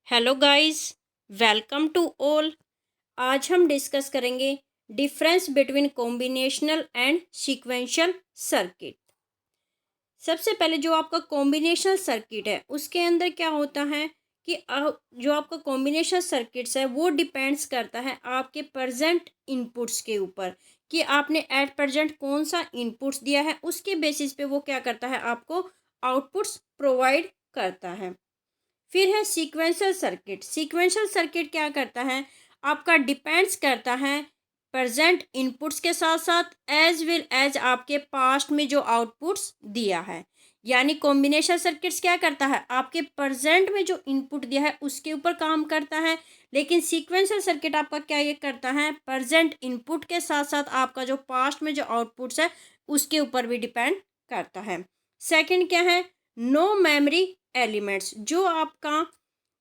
Hello guys, welcome to all. आज हम discuss करेंगे difference between combinational and sequential circuit. सबसे पहले जो आपका कॉम्बिनेशनल सर्किट है उसके अंदर क्या होता है कि जो आपका कॉम्बिनेशनल सर्किट्स है वो डिपेंड्स करता है आपके प्रेजेंट इनपुट्स के ऊपर कि आपने एट प्रेजेंट कौन सा इनपुट्स दिया है। उसके बेसिस पे वो क्या करता है, आपको आउटपुट्स प्रोवाइड करता है। फिर है सीक्वेंशियल सर्किट। सीक्वेंशियल सर्किट क्या करता है, आपका डिपेंड्स करता है प्रेजेंट इनपुट्स के साथ साथ एज वेल एज आपके पास्ट में जो आउटपुट्स दिया है। यानी कॉम्बिनेशन सर्किट्स क्या करता है, आपके प्रेजेंट में जो इनपुट दिया है उसके ऊपर काम करता है। लेकिन सीक्वेंशियल सर्किट आपका क्या ये करता है, प्रेजेंट इनपुट के साथ साथ आपका जो पास्ट में जो आउटपुट्स है उसके ऊपर भी डिपेंड करता है। सेकंड क्या है, नो मेमोरी एलिमेंट्स। जो आपका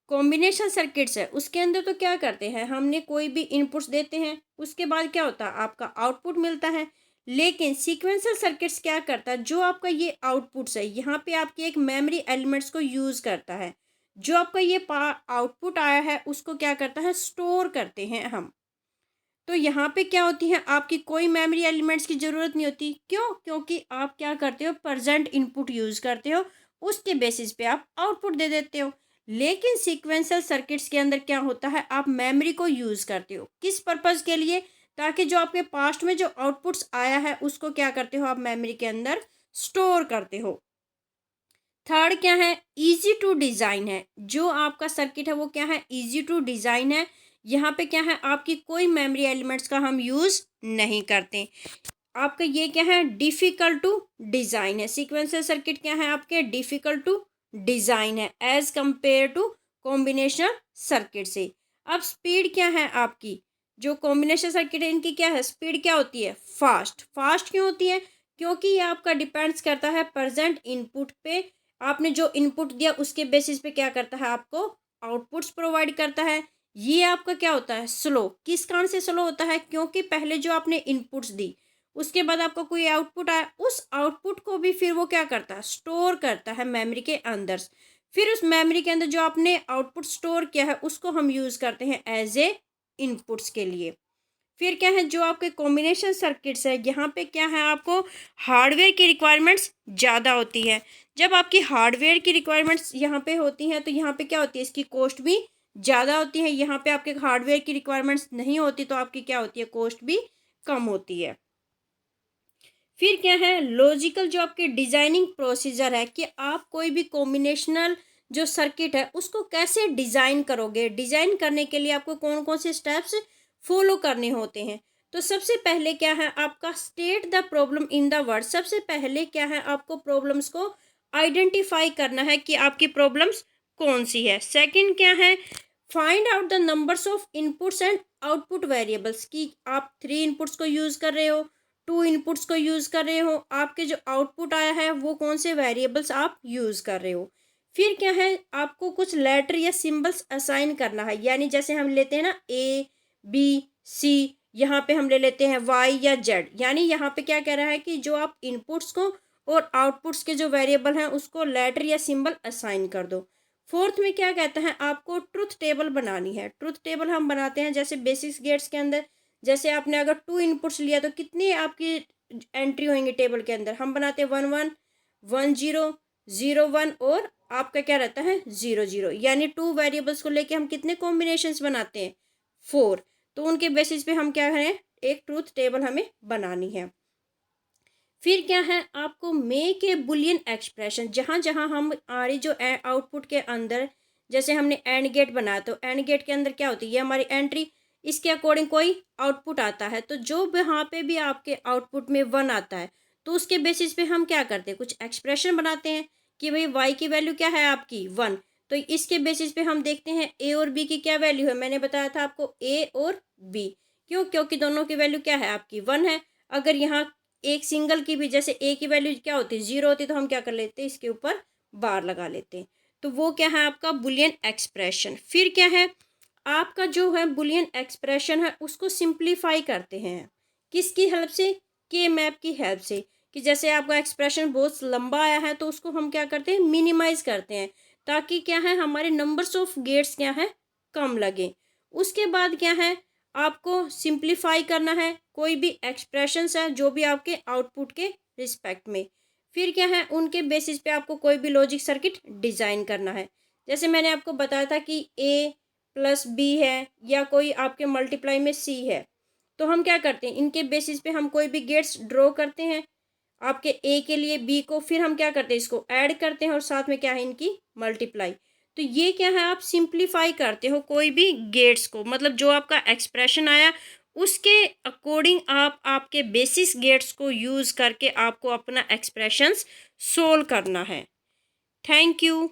कॉम्बिनेशन सर्किट्स है उसके अंदर तो क्या करते हैं, हमने कोई भी इनपुट्स देते हैं उसके बाद क्या होता है, आपका आउटपुट मिलता है। लेकिन सीक्वेंशियल सर्किट्स क्या करता है, जो आपका ये आउटपुट्स है यहाँ पे आपके एक मेमोरी एलिमेंट्स को यूज़ करता है। जो आपका ये आउटपुट आया है उसको क्या करता है, स्टोर करते हैं हम। तो यहाँ पे क्या होती है, आपकी कोई मेमोरी एलिमेंट्स की ज़रूरत नहीं होती। क्यों? क्योंकि आप क्या करते हो, प्रेजेंट इनपुट यूज़ करते हो, उसके बेसिस पे आप आउटपुट दे देते हो। लेकिन सीक्वेंशियल सर्किट्स के अंदर क्या होता है, आप मेमोरी को यूज़ करते हो। किस पर्पज़ के लिए? ताकि जो आपके पास्ट में जो आउटपुट्स आया है उसको क्या करते हो, आप मेमोरी के अंदर स्टोर करते हो। थर्ड क्या है, इजी टू डिज़ाइन है। जो आपका सर्किट है वो क्या है, इजी टू डिज़ाइन है। यहाँ पे क्या है, आपकी कोई मेमोरी एलिमेंट्स का हम यूज़ नहीं करते। आपका ये क्या है, डिफ़िकल्ट टू डिज़ाइन है। सीक्वेंशियल सर्किट क्या है, आपके डिफ़िकल्ट टू डिज़ाइन है as compare to combinational circuit से। अब स्पीड क्या है आपकी, जो कॉम्बिनेशन सर्किट है इनकी क्या है, स्पीड क्या होती है, फास्ट। फास्ट क्यों होती है? क्योंकि ये आपका डिपेंड्स करता है प्रेजेंट इनपुट पे। आपने जो इनपुट दिया उसके बेसिस पे क्या करता है, आपको आउटपुट्स प्रोवाइड करता है। ये आपका क्या होता है, स्लो। किस कारण से स्लो होता है? क्योंकि पहले जो आपने इनपुट्स दी उसके बाद आपका कोई आउटपुट आया, उस आउटपुट को भी फिर वो क्या करता है, स्टोर करता है मेमोरी के अंदर। फिर उस मेमोरी के अंदर जो आपने आउटपुट स्टोर किया है उसको हम यूज़ करते हैं एज ए इनपुट्स के लिए। फिर क्या है, जो आपके कॉम्बिनेशन सर्किट्स है यहाँ पे क्या है, आपको हार्डवेयर की रिक्वायरमेंट्स ज़्यादा होती है। जब आपकी हार्डवेयर की रिक्वायरमेंट्स यहाँ पे होती हैं तो यहाँ पे क्या होती है, इसकी कॉस्ट भी ज़्यादा होती है। यहाँ पे आपके हार्डवेयर की रिक्वायरमेंट्स नहीं होती तो आपकी क्या होती है, कॉस्ट भी कम होती है। फिर क्या है, लॉजिकल जो आपके डिज़ाइनिंग प्रोसीजर है कि आप कोई भी कॉम्बिनेशनल जो सर्किट है उसको कैसे डिज़ाइन करोगे। डिज़ाइन करने के लिए आपको कौन कौन से स्टेप्स फॉलो करने होते हैं। तो सबसे पहले क्या है, आपका state the problem in the word. सबसे पहले क्या है, आपको प्रॉब्लम्स को आइडेंटिफाई करना है कि आपकी प्रॉब्लम्स कौन सी है। सेकंड क्या है, find out the numbers of inputs and output variables. की आप 3 इनपुट्स को यूज़ कर रहे हो, 2 इनपुट्स को यूज़ कर रहे हो, आपके जो आउटपुट आया है वो कौन से वेरिएबल्स आप यूज़ कर रहे हो। फिर क्या है, आपको कुछ लेटर या सिंबल्स असाइन करना है। यानी जैसे हम लेते हैं ना ए बी सी, यहाँ पे हम ले लेते हैं वाई या जेड। यानी यहाँ पे क्या कह रहा है कि जो आप इनपुट्स को और आउटपुट्स के जो वेरिएबल हैं उसको लेटर या सिंबल असाइन कर दो। फोर्थ में क्या कहता है, आपको ट्रुथ टेबल बनानी है। ट्रुथ टेबल हम बनाते हैं जैसे बेसिक्स गेट्स के अंदर। जैसे आपने अगर 2 इनपुट्स लिया तो कितनी आपकी एंट्री होंगी टेबल के अंदर, हम बनाते हैं 1 1 1 0 0 1 और आपका क्या रहता है 0 0। यानी 2 वेरिएबल्स को लेके हम कितने कॉम्बिनेशंस बनाते हैं, 4। तो उनके बेसिस पे हम क्या करें, एक ट्रूथ टेबल हमें बनानी है। फिर क्या है, आपको मेक ए बुलियन एक्सप्रेशन। जहाँ जहाँ हम हमारी जो आउटपुट के अंदर, जैसे हमने एंड गेट बनाया तो एंड गेट के अंदर क्या होती है, ये हमारी एंट्री, इसके अकॉर्डिंग कोई आउटपुट आता है। तो जो यहाँ पे भी आपके आउटपुट में 1 आता है तो उसके बेसिस पे हम क्या करते हैं, कुछ एक्सप्रेशन बनाते हैं कि भाई वाई की वैल्यू क्या है आपकी 1। तो इसके बेसिस पे हम देखते हैं ए और बी की क्या वैल्यू है। मैंने बताया था आपको ए और बी, क्यों? क्योंकि दोनों की वैल्यू क्या है, आपकी 1 है। अगर यहाँ एक सिंगल की भी, जैसे ए की वैल्यू क्या होती है 0 होती है, तो हम क्या कर लेते हैं, इसके ऊपर बार लगा लेते हैं। तो वो क्या है, आपका बुलियन एक्सप्रेशन। फिर क्या है, आपका जो है बुलियन एक्सप्रेशन है उसको सिंप्लीफाई करते हैं। किसकी हेल्प से? के मैप की हेल्प से। कि जैसे आपका एक्सप्रेशन बहुत लंबा आया है तो उसको हम क्या करते हैं, मिनिमाइज करते हैं ताकि क्या है हमारे नंबर्स ऑफ गेट्स क्या है कम लगे। उसके बाद क्या है आपको सिंप्लीफाई करना है कोई भी एक्सप्रेशंस है जो भी आपके आउटपुट के रिस्पेक्ट में। फिर क्या है उनके बेसिस पे आपको कोई भी लॉजिक सर्किट डिज़ाइन करना है। जैसे मैंने आपको बताया था कि ए प्लस बी है या कोई आपके मल्टीप्लाई में सी है, तो हम क्या करते हैं इनके बेसिस पे हम कोई भी गेट्स ड्रॉ करते हैं आपके ए के लिए बी को, फिर हम क्या करते हैं इसको ऐड करते हैं और साथ में क्या है इनकी मल्टीप्लाई। तो ये क्या है आप सिंप्लीफाई करते हो कोई भी गेट्स को, मतलब जो आपका एक्सप्रेशन आया उसके अकॉर्डिंग आप आपके बेसिस गेट्स को यूज़ करके आपको अपना एक्सप्रेशंस सोल्व करना है। Thank you.